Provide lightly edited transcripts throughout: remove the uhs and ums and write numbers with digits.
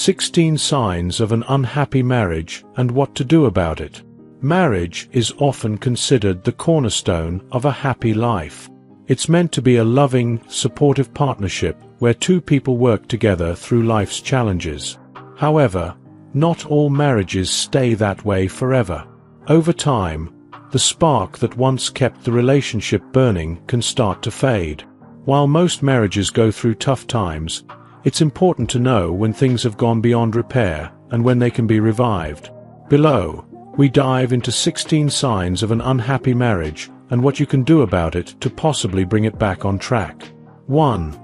16 Signs of an Unhappy Marriage and What to Do About It. Marriage is often considered the cornerstone of a happy life. It's meant to be a loving, supportive partnership where two people work together through life's challenges. However, not all marriages stay that way forever. Over time, the spark that once kept the relationship burning can start to fade. While most marriages go through tough times, it's important to know when things have gone beyond repair and when they can be revived. Below, we dive into 16 signs of an unhappy marriage and what you can do about it to possibly bring it back on track. 1.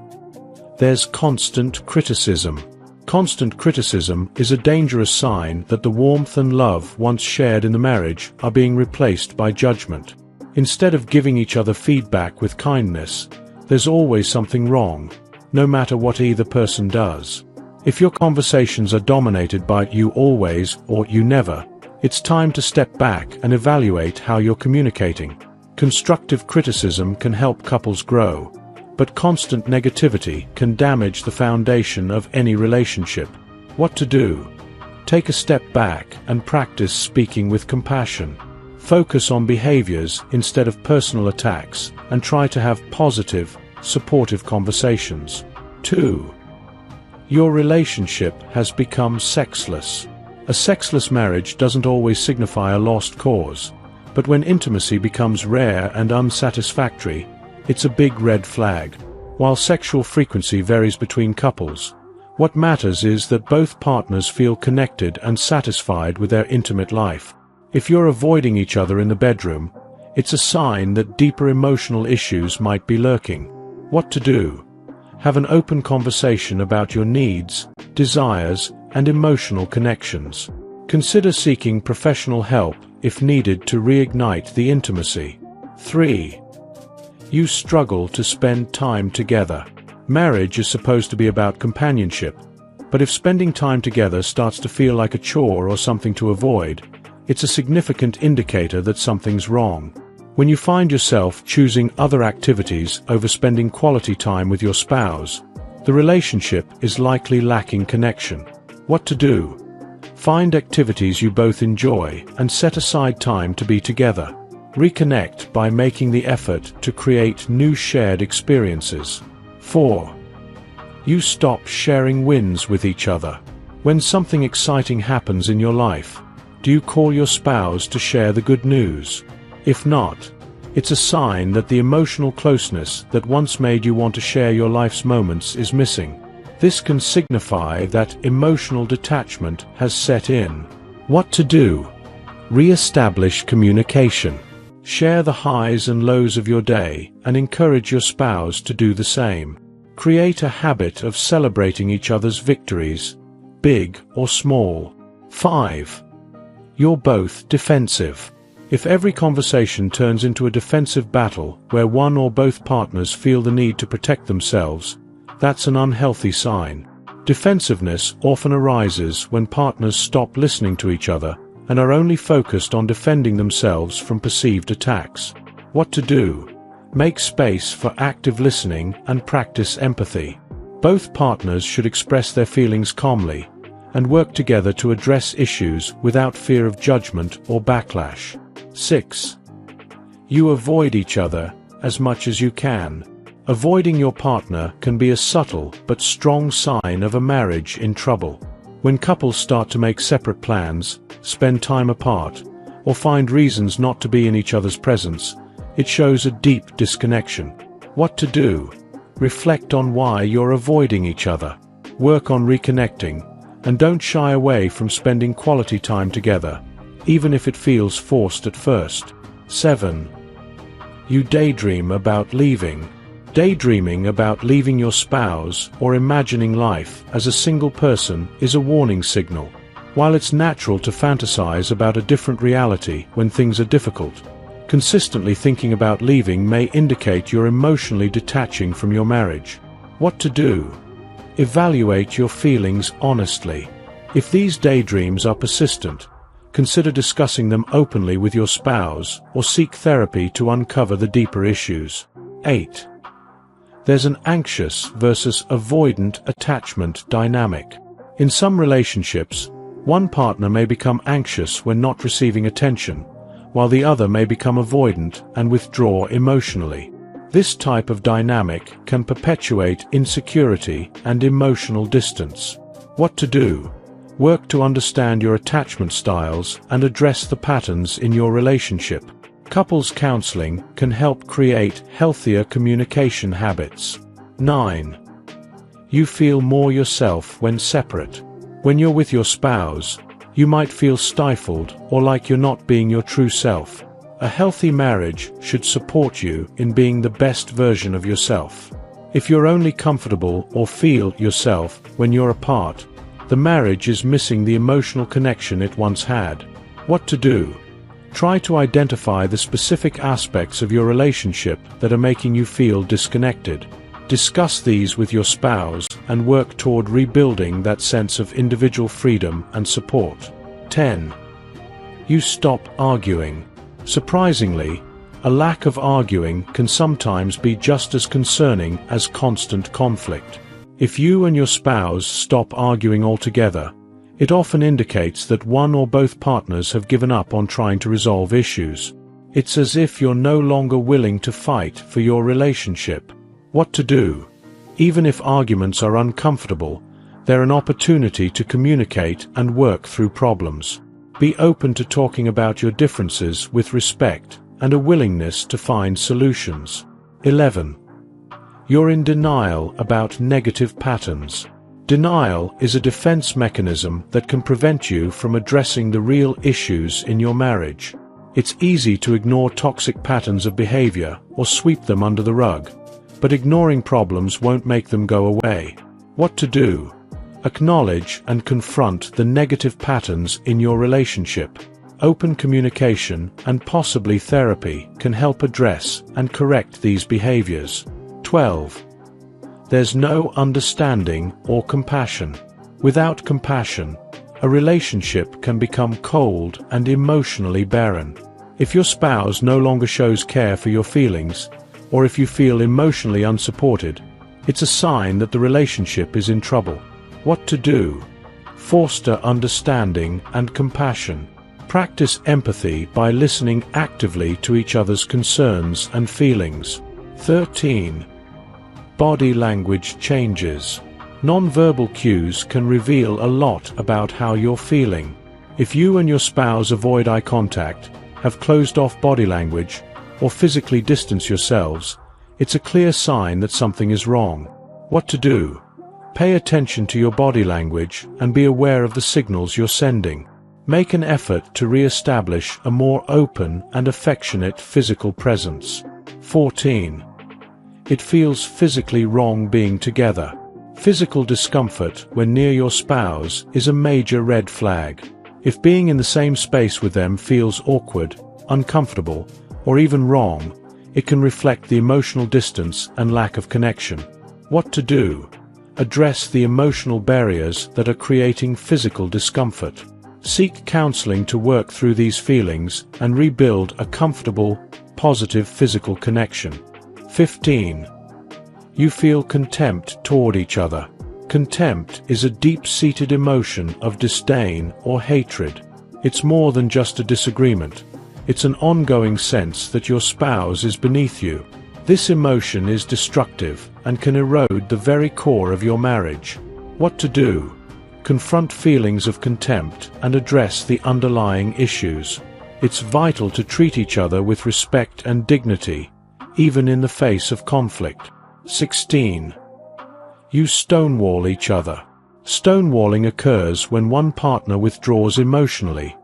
There's constant criticism. Constant criticism is a dangerous sign that the warmth and love once shared in the marriage are being replaced by judgment. Instead of giving each other feedback with kindness, there's always something wrong, no matter what either person does. If your conversations are dominated by "you always" or "you never," it's time to step back and evaluate how you're communicating. Constructive criticism can help couples grow, but constant negativity can damage the foundation of any relationship. What to do? Take a step back and practice speaking with compassion. Focus on behaviors instead of personal attacks, and try to have positive, supportive conversations. 2. Your relationship has become sexless. A sexless marriage doesn't always signify a lost cause, but when intimacy becomes rare and unsatisfactory, it's a big red flag. While sexual frequency varies between couples, what matters is that both partners feel connected and satisfied with their intimate life. If you're avoiding each other in the bedroom, it's a sign that deeper emotional issues might be lurking. What to do? Have an open conversation about your needs, desires, and emotional connections. Consider seeking professional help if needed to reignite the intimacy. 3. You struggle to spend time together. Marriage is supposed to be about companionship, but if spending time together starts to feel like a chore or something to avoid, it's a significant indicator that something's wrong. When you find yourself choosing other activities over spending quality time with your spouse, the relationship is likely lacking connection. What to do? Find activities you both enjoy and set aside time to be together. Reconnect by making the effort to create new shared experiences. 4. You stop sharing wins with each other. When something exciting happens in your life, do you call your spouse to share the good news? If not, it's a sign that the emotional closeness that once made you want to share your life's moments is missing. This can signify that emotional detachment has set in. What to do? Re-establish communication. Share the highs and lows of your day and encourage your spouse to do the same. Create a habit of celebrating each other's victories, big or small. 5. You're both defensive. If every conversation turns into a defensive battle where one or both partners feel the need to protect themselves, that's an unhealthy sign. Defensiveness often arises when partners stop listening to each other and are only focused on defending themselves from perceived attacks. What to do? Make space for active listening and practice empathy. Both partners should express their feelings calmly and work together to address issues without fear of judgment or backlash. 6. You avoid each other as much as you can. Avoiding your partner can be a subtle but strong sign of a marriage in trouble. When couples start to make separate plans, spend time apart, or find reasons not to be in each other's presence, it shows a deep disconnection. What to do? Reflect on why you're avoiding each other. Work on reconnecting, and don't shy away from spending quality time together, even if it feels forced at first. 7. You daydream about leaving. Daydreaming about leaving your spouse or imagining life as a single person is a warning signal. While it's natural to fantasize about a different reality when things are difficult, consistently thinking about leaving may indicate you're emotionally detaching from your marriage. What to do? Evaluate your feelings honestly. If these daydreams are persistent, consider discussing them openly with your spouse or seek therapy to uncover the deeper issues. 8. There's an anxious versus avoidant attachment dynamic. In some relationships, one partner may become anxious when not receiving attention, while the other may become avoidant and withdraw emotionally. This type of dynamic can perpetuate insecurity and emotional distance. What to do? Work to understand your attachment styles and address the patterns in your relationship. Couples counseling can help create healthier communication habits. 9. You feel more yourself when separate. When you're with your spouse, you might feel stifled or like you're not being your true self. A healthy marriage should support you in being the best version of yourself. If you're only comfortable or feel yourself when you're apart, the marriage is missing the emotional connection it once had. What to do? Try to identify the specific aspects of your relationship that are making you feel disconnected. Discuss these with your spouse and work toward rebuilding that sense of individual freedom and support. 10. You stop arguing. Surprisingly, a lack of arguing can sometimes be just as concerning as constant conflict. If you and your spouse stop arguing altogether, it often indicates that one or both partners have given up on trying to resolve issues. It's as if you're no longer willing to fight for your relationship. What to do? Even if arguments are uncomfortable, they're an opportunity to communicate and work through problems. Be open to talking about your differences with respect and a willingness to find solutions. 11. You're in denial about negative patterns. Denial is a defense mechanism that can prevent you from addressing the real issues in your marriage. It's easy to ignore toxic patterns of behavior or sweep them under the rug, but ignoring problems won't make them go away. What to do? Acknowledge and confront the negative patterns in your relationship. Open communication and possibly therapy can help address and correct these behaviors. 12. There's no understanding or compassion. Without compassion, a relationship can become cold and emotionally barren. If your spouse no longer shows care for your feelings, or if you feel emotionally unsupported, it's a sign that the relationship is in trouble. What to do? Foster understanding and compassion. Practice empathy by listening actively to each other's concerns and feelings. 13. Body language changes. Non-verbal cues can reveal a lot about how you're feeling. If you and your spouse avoid eye contact, have closed-off body language, or physically distance yourselves, it's a clear sign that something is wrong. What to do? Pay attention to your body language and be aware of the signals you're sending. Make an effort to re-establish a more open and affectionate physical presence. 14. It feels physically wrong being together. Physical discomfort when near your spouse is a major red flag. If being in the same space with them feels awkward, uncomfortable, or even wrong, it can reflect the emotional distance and lack of connection. What to do? Address the emotional barriers that are creating physical discomfort. Seek counseling to work through these feelings and rebuild a comfortable, positive physical connection. 15. You feel contempt toward each other. Contempt is a deep-seated emotion of disdain or hatred. It's more than just a disagreement. It's an ongoing sense that your spouse is beneath you. This emotion is destructive and can erode the very core of your marriage. What to do? Confront feelings of contempt and address the underlying issues. It's vital to treat each other with respect and dignity, even in the face of conflict. 16. You stonewall each other. Stonewalling occurs when one partner withdraws emotionally,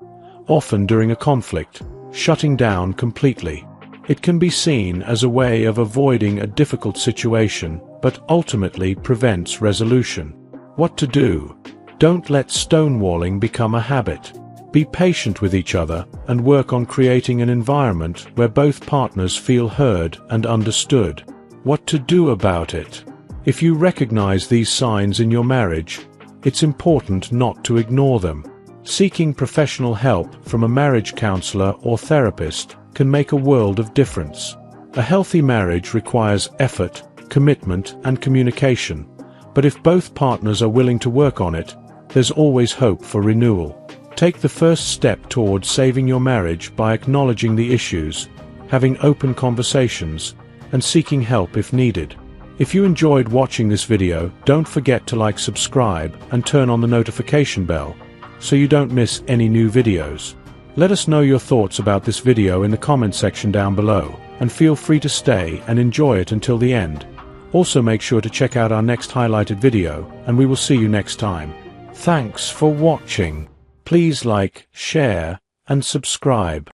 often during a conflict, shutting down completely. It can be seen as a way of avoiding a difficult situation, but ultimately prevents resolution. What to do? Don't let stonewalling become a habit. Be patient with each other and work on creating an environment where both partners feel heard and understood. What to do about it? If you recognize these signs in your marriage, it's important not to ignore them. Seeking professional help from a marriage counselor or therapist can make a world of difference. A healthy marriage requires effort, commitment, and communication, but if both partners are willing to work on it, there's always hope for renewal. Take the first step towards saving your marriage by acknowledging the issues, having open conversations, and seeking help if needed. If you enjoyed watching this video, don't forget to like, subscribe, and turn on the notification bell, so you don't miss any new videos. Let us know your thoughts about this video in the comment section down below, and feel free to stay and enjoy it until the end. Also make sure to check out our next highlighted video, and we will see you next time. Thanks for watching. Please like, share, and subscribe.